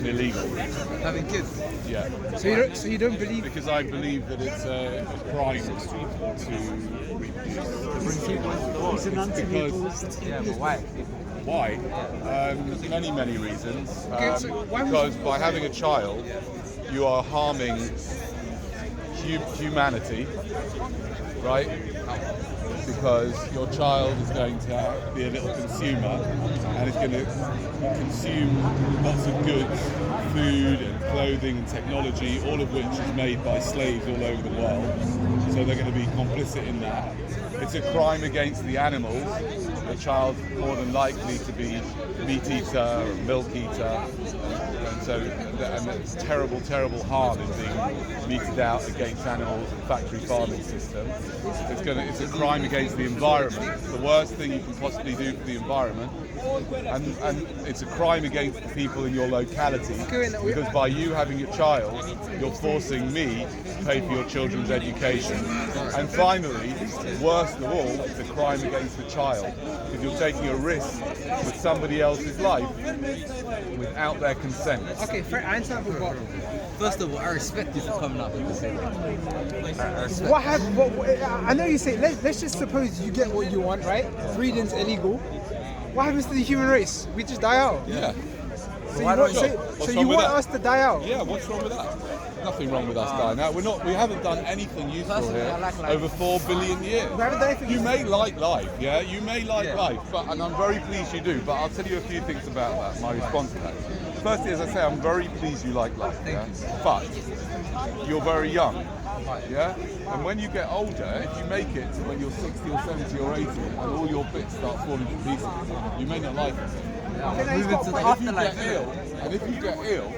and illegal. Having kids? Yeah. So you don't believe? Because I believe that it's a crime to reproduce. He's an anti-natalist. Yeah, but why? Why? Many reasons. So why Because by having a child, you are harming humanity, right? Because your child is going to be a little consumer and is going to consume lots of goods, food and clothing and technology, all of which is made by slaves all over the world. So they're going to be complicit in that. It's a crime against the animals. The child's more than likely to be meat eater or milk eater. And so there's terrible harm in being meted out against animals and factory farming system. It's a crime against the environment. It's the worst thing you can possibly do for the environment. And it's a crime against the people in your locality, because by you having a child, you're forcing me to pay for your children's education. And finally, worst of all, it's a crime against the child, because you're taking a risk with somebody else's life without their consent. Okay, fair answer. But First of all, I respect you for coming up with this. I respect I know you say, let's just suppose you get what you want, right? Breeding's illegal. What happens to the human race? We just die out. Yeah. So you want us to die out? Yeah, what's wrong with that? Nothing wrong with us dying out. We haven't done anything useful here over 4 billion years. You may like life, yeah? You may like life, and I'm very pleased you do, but I'll tell you a few things about that, my response to that. Firstly, as I say, I'm very pleased you like life, yeah? But you're very young, yeah? And when you get older, if you make it to when you're 60 or 70 or 80 and all your bits start falling to pieces, you may not like it. And if you get ill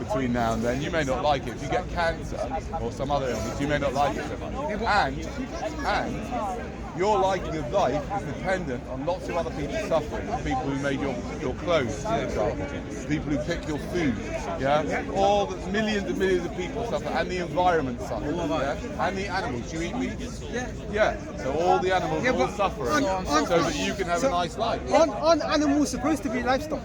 between now and then, you may not like it. If you get cancer or some other illness, you may not like it so much. And your liking of life is dependent on lots of other people suffering. The people who made your clothes, for example. The people who pick your food, yeah? All the millions and millions of people suffer, and the environment suffers, yeah? And the animals. Do you eat meat? Yeah. So all the animals are all suffering so that you can have a nice life. Aren't animals supposed to be livestock?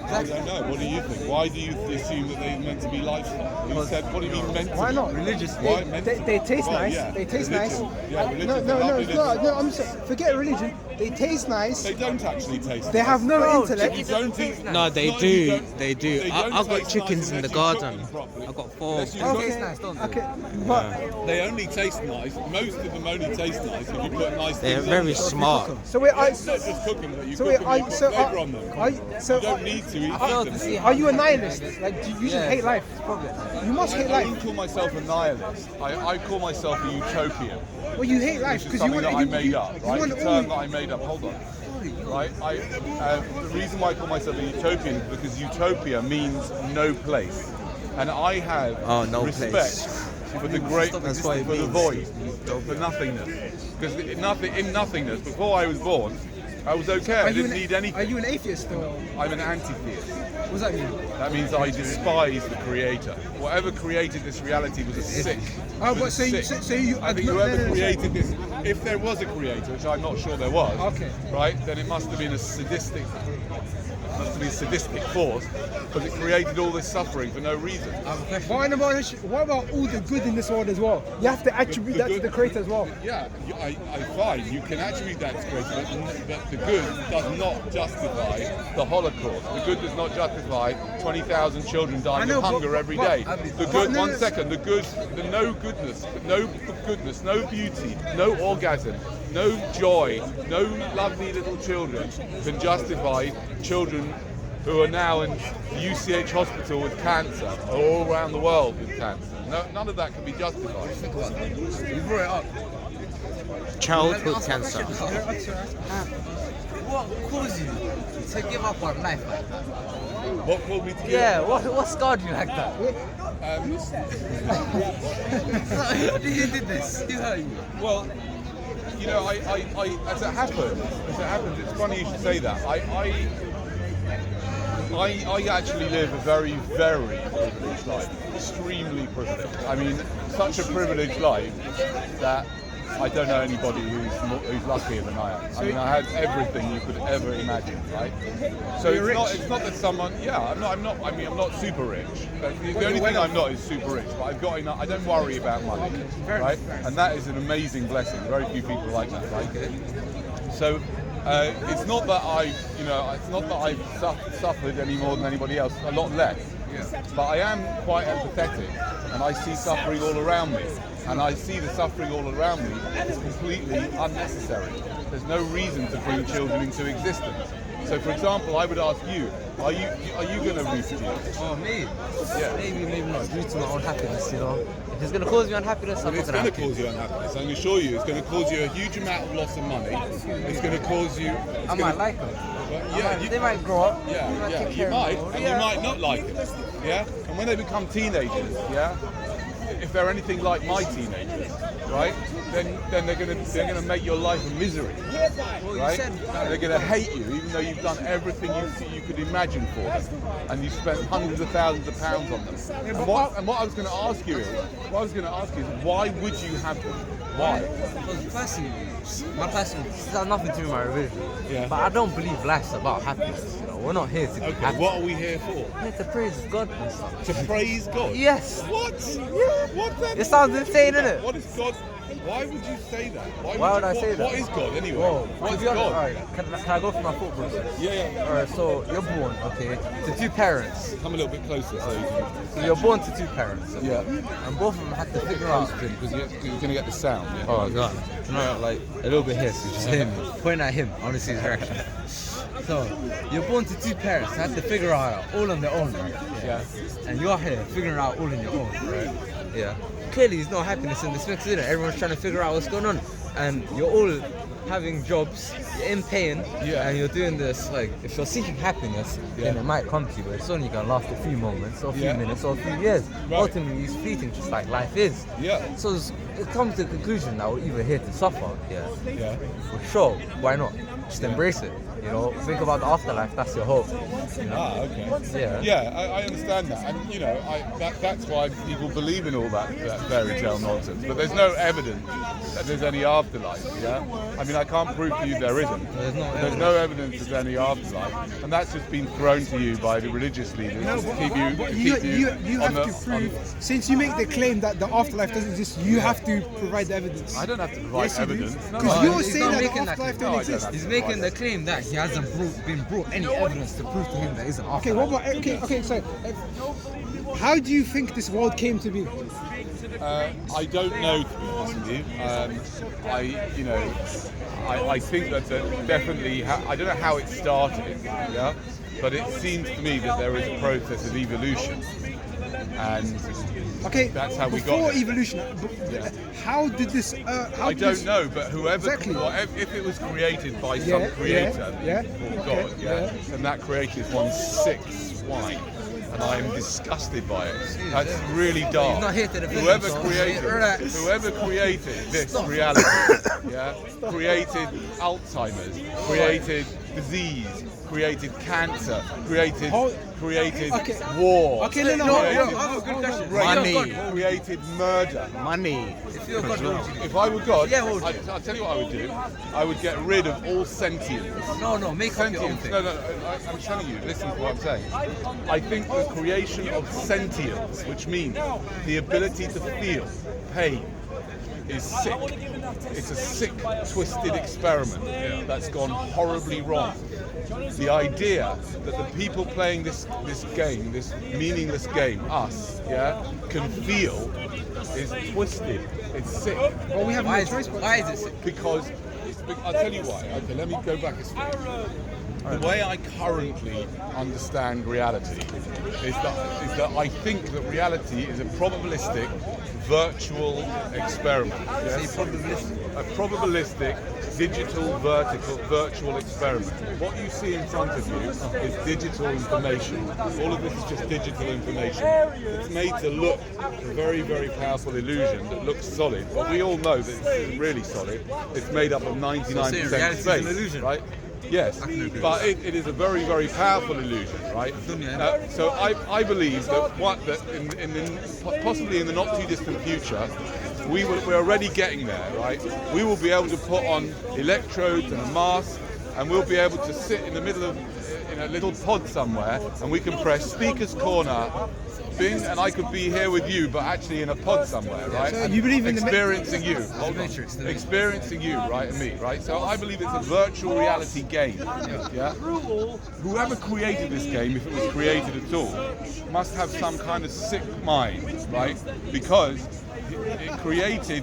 I don't know. What do you think? Why do you assume that they're meant to be livestock? You said, what do you mean meant to be? Why not? Religiously. Why They taste nice. Yeah. They taste nice. Yeah, religion. No. I'm saying, forget religion. They taste nice. They don't actually taste. They have no intellect. You don't eat. No, they Not do. if you don't- They do. They I've don't got taste chickens nice in the unless you cook garden. them properly. I've got 4. Unless you Okay. cook- nice, don't they? Okay, but They only taste nice. Most of them only taste nice if you put nice They're things very on them. smart. so wait, Not just cook them, but you so cook wait, them, you put flavour on them. You don't need to eat them. are you a nihilist? Like, you just hate life? You must hate I life. wouldn't call myself a nihilist. I call myself a utopian. Well, you hate life Which is because you something want that I made up, right? want It's a term that I made up. Hold on. Right? The reason why I call myself a utopian is because utopia means no place. And I have no respect place. for the great, That's what it for the means. void, for nothingness. Because in nothingness, before I was born, I was okay. I didn't need anything. Are you an atheist or? I'm an anti-theist. What does that mean? That means I despise the creator. Whatever created this reality was a sick. Oh, but was so sick. you I think whoever created this, if there was a creator, which I'm not sure there was, Okay. right, then it must have been a sadistic force, because it created all this suffering for no reason. What about all the good in this world as well? You have to attribute that to the creator as well. Yeah, I find you can attribute that to creator, but the good does not justify the Holocaust. The good does not justify 20,000 children dying of hunger every day. The good, the no goodness, no beauty, no orgasm, no joy, no lovely little children can justify children who are now in UCH hospital with cancer, or all around the world with cancer. No, none of that can be justified. You brought it up. Childhood cancer. What caused you to give up on life like that? What caused me to give Yeah, what scarred you like that? You did this. Who hurt you? Well, you know, I as it happens, it's funny you should say that. I actually live a very, very privileged life. Extremely privileged. I mean, such a privileged life that I don't know anybody who's luckier than I am. I mean, I have everything you could ever imagine, right? So it's not that someone. Yeah, I'm not. I mean, I'm not super rich. The only thing I'm not is super rich. But I've got enough. I don't worry about money, right? And that is an amazing blessing. Very few people like that, right? So. It's not that I've suffered any more than anybody else. A lot less. Yeah. But I am quite empathetic, and I see suffering all around me. And I see the suffering all around me as completely unnecessary. There's no reason to bring children into existence. So, for example, I would ask you: Are you going to reproduce? Oh, me? Yeah. Maybe not. Due to my own happiness, you know. If it's going to cause me unhappiness, I'm not it's going to cause you unhappiness. I can assure you, it's going to cause you a huge amount of loss of money. It's going to cause you. I might like them. They might grow up. Yeah, you might, and you might not like it. Yeah, and when they become teenagers, yeah, if they're anything like my teenagers, right, then they're gonna make your life a misery, right? They're gonna hate you, even though you've done everything you could imagine for them, and you've spent hundreds of thousands of pounds on them. And what I was going to ask you is, why would you have them? Why? Because personally, this has nothing to do with my religion. Yeah. But I don't believe life's about happiness. You know, we're not here to be happy. What are we here for? We're here to praise God and stuff. To praise God? Yes. What? Yeah. What then? It sounds insane, innit? What is God? Why would you say that? Why would I say that? What is God anyway? Whoa, What is to be honest, God? alright, can I go for my thought process? Yeah. Alright, so you're born, okay, to two parents. Come a little bit closer so you can. So you're born to two parents. Okay? Yeah. And both of them had to figure out. Because you're going to get the sound. Yeah. Oh god. No, like a little bit here, so just him. Point at him. I want to see his reaction. So you're born to two parents who had to figure out all on their own, right? Yeah. And you're here figuring out all on your own, right? Yeah. Clearly, there's no happiness in this mix, is it? Everyone's trying to figure out what's going on, and you're all having jobs, you're in pain, and you're doing this. Like, if you're seeking happiness, then it might come to you, but it's only gonna last a few moments, or a few minutes, or a few years. Right. Ultimately, it's fleeting, just like life is. Yeah. So it comes to the conclusion that we're either here to suffer, Yeah. for sure. Why not? Just embrace it. You know, think about the afterlife. That's your hope. You know? Okay. Yeah. Yeah, I understand that, and that's why people believe in all that fairy tale nonsense. But there's no evidence that there's any afterlife. Yeah. I mean, I can't prove to you there isn't. There's no evidence there's any afterlife, and that's just been thrown to you by the religious leaders to keep you. You have to prove. Since you make the claim that the afterlife doesn't exist, you have to provide the evidence. I don't have to provide evidence. Because you're he's saying not that the making that afterlife claim. don't exist. He's making the claim that he hasn't been brought any evidence to prove to him there is an afterlife. Okay, so how do you think this world came to be? I don't know, to be honest with you. I think that definitely. I don't know how it started, yeah, but it seems to me that there is a process of evolution, and that's how we got before there. evolution. How did this? I don't know, but whoever, if it was created by some creator called God, then that creator is one sick swine, and I am disgusted by it. That's really dark. He's not here to defend Whoever created this reality, created Alzheimer's, created disease, created cancer, created war. Okay, no. Money. Created murder. Money. If you're God, If I were God, Yeah, well, I'll tell you what I would do. I would get rid of all sentience. no, make up your own thing. No, I'm telling you, listen to what I'm saying. I think the creation of sentience, which means the ability to feel pain, is sick. It's a sick, twisted experiment that's gone horribly wrong. The idea that the people playing this game, this meaningless game, us, can feel is twisted. It's sick. Well, we have Why no choice. is it sick? Because I'll tell you why. Okay, let me go back a step. The way I currently understand reality is that I think that reality is a probabilistic virtual experiment. Yes? A probabilistic digital virtual experiment. What you see in front of you is digital information. All of this is just digital information. It's made to look a very, very powerful illusion that looks solid, but we all know that it's really solid. It's made up of 99% reality is space, an illusion. right? Yes, but it is a very, very powerful illusion, right? So I believe that possibly in the not too distant future, we're already getting there, right? We will be able to put on electrodes and a mask, and we'll be able to sit in the middle of in a little pod somewhere, and we can press speaker's corner. Bing, and I could be here with you, but actually in a pod somewhere, right? So you believe in experiencing you, experiencing you, right, and me, right? So I believe it's a virtual reality game. Yeah. Whoever created this game, if it was created at all, must have some kind of sick mind, right? Because it created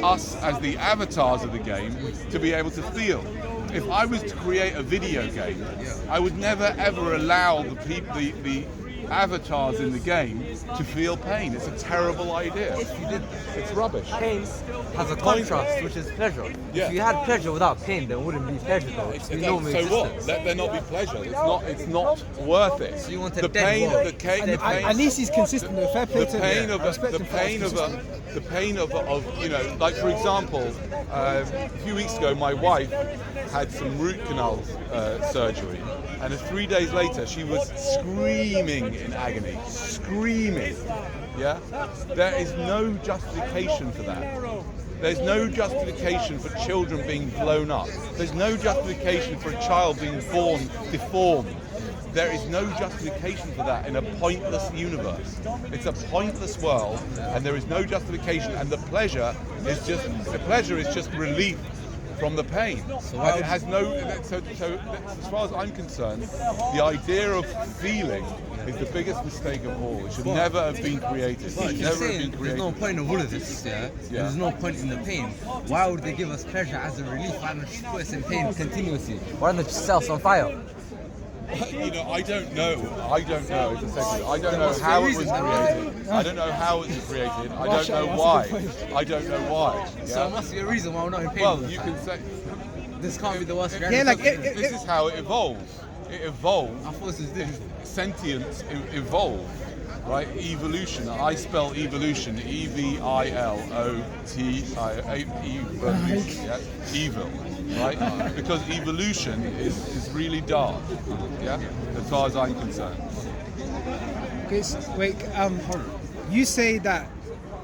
us as the avatars of the game to be able to feel. If I was to create a video game, I would never ever allow the avatars in the game to feel pain. It's a terrible idea. If you did, it's rubbish. Pain has a contrast, which is pleasure. Yeah. If you had pleasure without pain, there wouldn't be pleasure though. It's It'd be like, normal so what? existence. Let there not be pleasure. It's not worth it. So you want a the dead pain, world. the pain, At least he's consistent. The fair play to pain him. of the pain of you know, like for example, a few weeks ago my wife had some root canal surgery, and 3 days later she was screaming in agony, screaming. Yeah, there is no justification for that. There's no justification for children being blown up. There's no justification for a child being born deformed. There is no justification for that in a pointless universe. It's a pointless world, and there is no justification. And the pleasure is just relief from the pain. So it has no. So as far as I'm concerned, the idea of feeling is the biggest mistake of all. It should never have been created. It should never have been created. There's no point of all of this, yeah? There's no point in the pain. Why would they give us pleasure as a relief? Why not just put us in pain continuously? Why not just set us on fire? You know, I don't know. It's a second. I don't know how it was created. I don't know how it was created. I don't know why. I don't know why. Yeah? So there must be a reason why we're not in pain. Well, you can say this can't be the worst. Yeah, like this is how it evolves. It evolved. I thought this was this. Sentience evolved, right? Evolution. I spell evolution. E-V-I-L-O-T-I. Evolution. Yeah? Evil. Right? Because evolution is really dark. Yeah? As far as I'm concerned. Okay, so, wait. You say that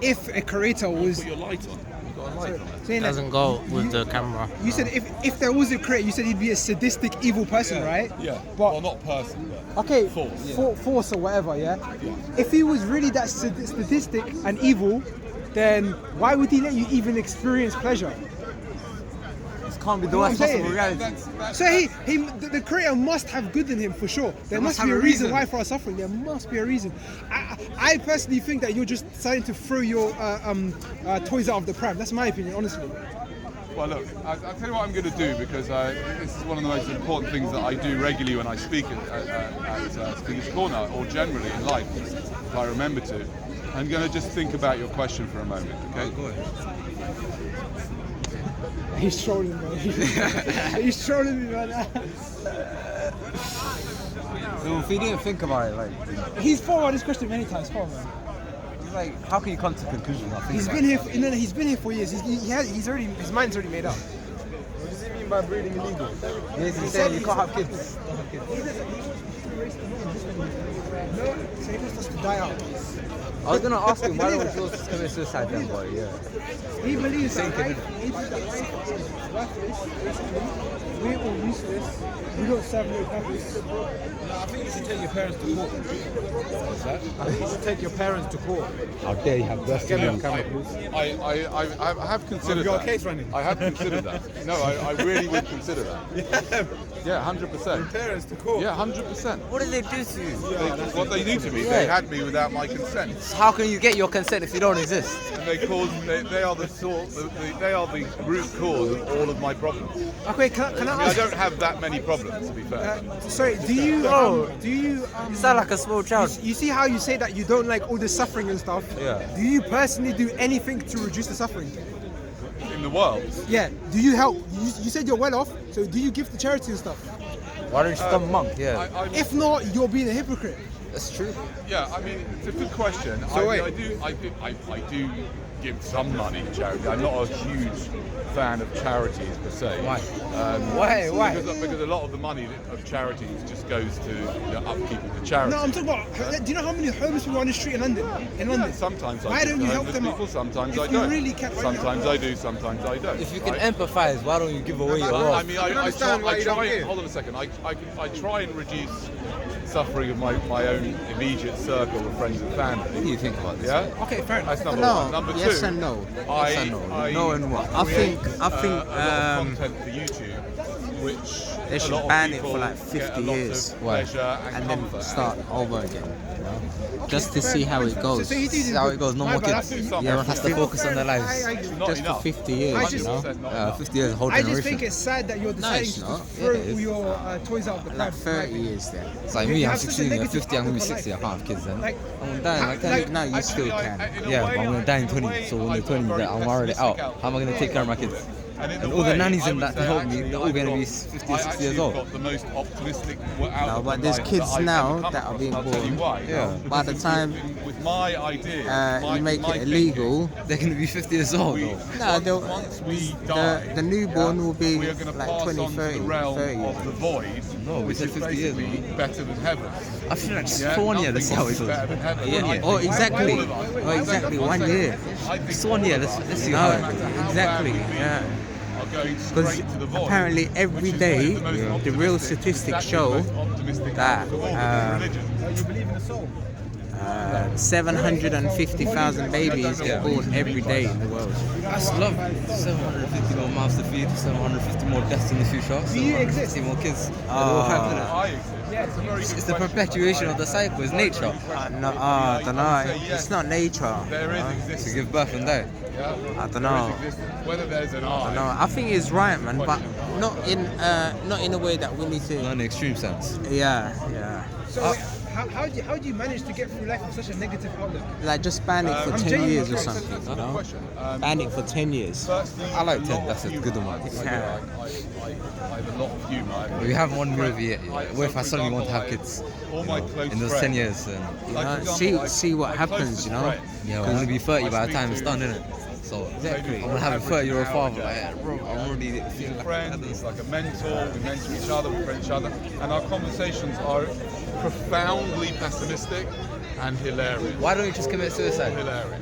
if a creator was Put your light on. You've got a light on. saying that Doesn't go with the camera. you said if there was a creator, you said he'd be a sadistic, evil person, right? Yeah. But Well, not person, but okay, force. force or whatever, yeah. If he was really that sadistic and evil, then why would he let you even experience pleasure? This can't be the You know what worst I'm possible saying? reality. So the creator must have good in him for sure. There must must be a have a reason reason. why for our suffering. There must be a reason. I personally think that you're just starting to throw your toys out of the pram. That's my opinion, honestly. Well, look, I'll tell you what I'm going to do, because this is one of the most important things that I do regularly when I speak at Speaker's Corner, or generally in life, if I remember to. I'm going to just think about your question for a moment, okay? Go ahead. He's trolling me. He's trolling me, man. So if you didn't think about it, like, He's thought about this question many times. Come on, man. it's like, how can you come to a conclusion? I think He's about been it? here. He's been here for years. He's already. His mind's already made up. What does he mean by breeding illegal? Yes, he's saying you can't have kids. Don't have kids. No, so he wants us to die out. I was gonna ask him why don't you just commit suicide then, but yeah. He believes that Thinking, life, he believes that life is worthless, basically. We're all useless. We don't serve no purpose. I think you should take your parents to court. What's that? I think you should take your parents to court. How dare you have birth Get me on camera, please. I have considered Have you got that. a case running? I have considered that. No, I really would consider that. Yeah, 100%. Parents to court. Yeah, 100%. What did they do to you? What they do to me, they had me without my consent. How can you get your consent if you don't exist? And they are they are the root cause of all of my problems. Okay, can I I mean, I ask? don't have that many problems, to be fair. Sorry, do you You sound like a small child. you see how you say that you don't like all the suffering and stuff? Yeah. Do you personally do anything to reduce the suffering? In the world, Yeah. Do you help? You said you're well off, so do you give to charity and stuff? Why don't you become a monk? Yeah. I'm, If not, you're being a hypocrite. That's true. Yeah, I mean, it's a good question. So I wait. do give some money to charity. I'm not a huge fan of charities per se. Why? Why? Because a lot of the money of charities just goes to upkeep of the charity. No, I'm talking about. Do you know how many homeless people are on the street in London? Yeah, sometimes I Why do don't you help homeless them people, out? sometimes If I you don't. really care- Sometimes I do, sometimes I don't. If you can right? empathize, why don't you give away your Well, wealth? I mean, I understand why you don't try. give. Hold on a second. I try and reduce suffering of my own immediate circle of friends and family. What do you think about this? Yeah. Okay, fair enough. That's number No, one. Number yes two. and no. I, Yes and no. I No and what? I create, think a lot of content for YouTube, which They a should lot of ban it people for like get 50 a lot years. of Why? pleasure and then comfort. start over again. You know? Just to see how it goes. So you do This is how it goes. No more kids. Some- Everyone has to yeah. focus on their lives. Not Just for enough. 50 years, I you just- know? 100% not enough. 50 years, a whole I generation. just think it's sad that you're deciding it's to not. throw Yeah, it is. your toys out of the pram. Like 30 years there. It's like You me, I'm have such a 16, you're negative 50, I'm gonna be outlook on 60, I can't have kids then. Like, I'm dying, like, like- Now you still can. yeah, but I'm gonna die in 20, so when they're 20, I'm already out. How am I gonna take care of my kids? And all the nannies and that to help me, they're all gonna be 50 or 60 years old. Got the most optimistic No, but there's kids now that are being born. Yeah. By the time with my idea, you make it illegal, They're gonna be 50 years old. We, though. No, they'll- once we die, the newborn will be we are going to like pass 20, on to 30, the realm 30 years. of the void, No, we which said is 50 years, basically better than heaven. I feel like just Yeah, for 1 year, let's see how it nothing goes. is better than heaven. Yeah, I yeah. Oh, think exactly. all of us- Oh, exactly. 1 year. I think Just 1 all year, of let's us, see No, how it no goes. matter how exactly. bad we Yeah. are going Because straight to the void. apparently every which is day, the most the real optimistic- statistics exactly the show most optimistic that, out of all religions. You believe in the soul? 750,000 babies get born every day in the world. That's love. 750 more mouths to feed, 750 more deaths in the future, you exist? 750 more kids. They're all having it. I exist. That's a very good It's the question. perpetuation of the cycle, it's nature. No, I don't know. It's not nature. There is To existence. give birth and die. Yeah? I don't There know. is existence. Whether there's an eye. No, I think it's right, man, but not in a way that we need Not to. in the extreme sense. Yeah. So how do you manage to get through life with such a negative outlook? Like just ban it for I'm 10 genuinely years or curious. something, you know? Question. Ban it for 10 years. Firstly, I like a 10, lot that's of a humour. good one. I have a lot of humour. We haven't one movie yet. What if I suddenly want to have kids All my close in those friends, 10 years? And, You like, know, for example, see what my happens, closest you know? friends, yeah, I'm gonna be 30 by the time it's done, innit? So Exactly. I'm gonna have a 30-year-old father. Like, bro, I'm already He's a feeling friend, he's like a mentor, we mentor each other, we friend each other, and our conversations are profoundly pessimistic and hilarious. Why don't you just commit suicide? Hilarious.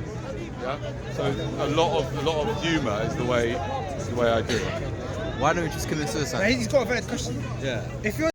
Yeah? So a lot of humour is the way I do it. Why don't you just commit Now, suicide? he's got a valid question. Yeah. If you're